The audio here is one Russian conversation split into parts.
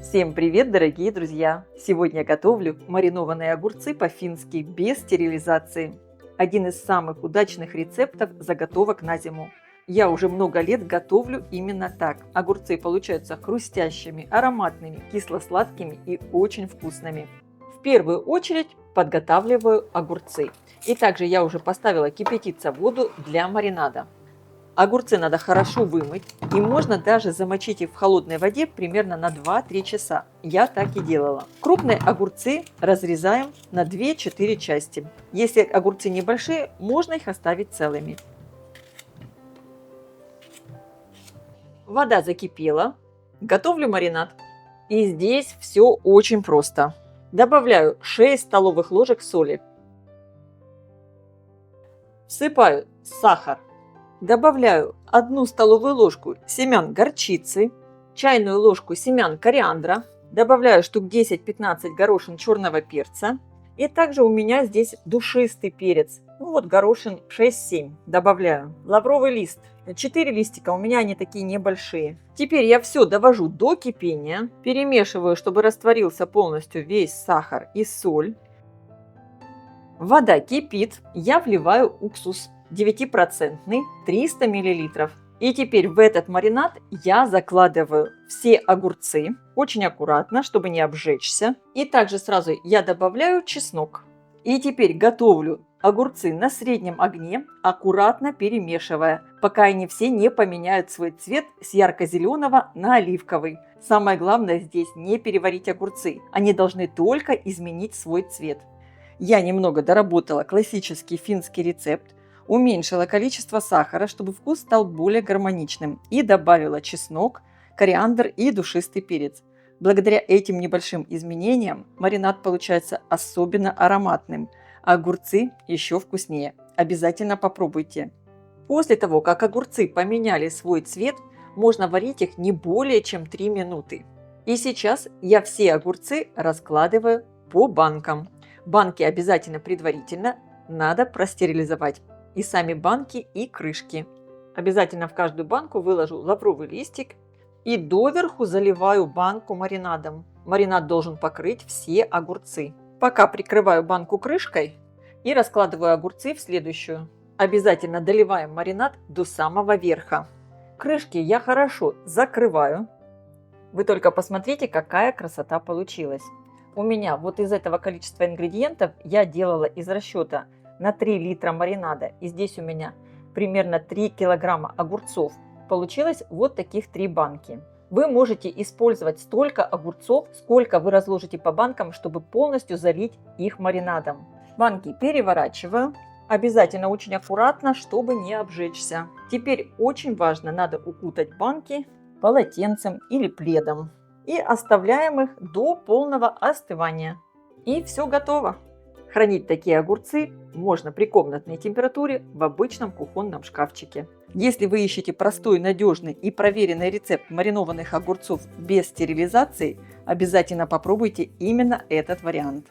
Всем привет, дорогие друзья! Сегодня готовлю маринованные огурцы по-фински без стерилизации. Один из самых удачных рецептов заготовок на зиму. Я уже много лет готовлю именно так. Огурцы получаются хрустящими, ароматными, кисло-сладкими и очень вкусными. В первую очередь подготавливаю огурцы. И также я уже поставила кипятиться воду для маринада. Огурцы надо хорошо вымыть, и можно даже замочить их в холодной воде примерно на 2-3 часа. Я так и делала. Крупные огурцы разрезаем на 2-4 части. Если огурцы небольшие, можно их оставить целыми. Вода закипела. Готовлю маринад. И здесь все очень просто. Добавляю 6 столовых ложек соли. Всыпаю сахар. Добавляю 1 столовую ложку семян горчицы, чайную ложку семян кориандра, добавляю штук 10-15 горошин черного перца. И также у меня здесь душистый перец. Горошин 6-7 добавляю. Лавровый лист. 4 листика, у меня они такие небольшие. Теперь я все довожу до кипения. Перемешиваю, чтобы растворился полностью весь сахар и соль. Вода кипит. Я вливаю уксус. 9% 300 мл. И теперь в этот маринад я закладываю все огурцы, очень аккуратно, чтобы не обжечься. И также сразу я добавляю чеснок. И теперь готовлю огурцы на среднем огне, аккуратно перемешивая, пока они все не поменяют свой цвет с ярко-зеленого на оливковый. Самое главное здесь не переварить огурцы, они должны только изменить свой цвет. Я немного доработала классический финский рецепт. Уменьшила количество сахара, чтобы вкус стал более гармоничным, и добавила чеснок, кориандр и душистый перец. Благодаря этим небольшим изменениям маринад получается особенно ароматным, а огурцы еще вкуснее. Обязательно попробуйте. После того, как огурцы поменяли свой цвет, можно варить их не более чем 3 минуты. И сейчас я все огурцы раскладываю по банкам. Банки обязательно предварительно надо простерилизовать. И сами банки, и крышки. Обязательно в каждую банку выложу лавровый листик и доверху заливаю банку маринадом. Маринад должен покрыть все огурцы. Пока прикрываю банку крышкой и раскладываю огурцы в следующую. Обязательно доливаем маринад до самого верха. Крышки я хорошо закрываю. Вы только посмотрите, какая красота получилась. У меня вот из этого количества ингредиентов я делала из расчета на 3 литра маринада. И здесь у меня примерно 3 килограмма огурцов. Получилось вот таких 3 банки. Вы можете использовать столько огурцов, сколько вы разложите по банкам, чтобы полностью залить их маринадом. Банки переворачиваю. Обязательно очень аккуратно, чтобы не обжечься. Теперь очень важно, надо укутать банки полотенцем или пледом. И оставляем их до полного остывания. И все готово. Хранить такие огурцы можно при комнатной температуре в обычном кухонном шкафчике. Если вы ищете простой, надежный и проверенный рецепт маринованных огурцов без стерилизации, обязательно попробуйте именно этот вариант.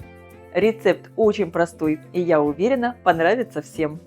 Рецепт очень простой и, я уверена, понравится всем.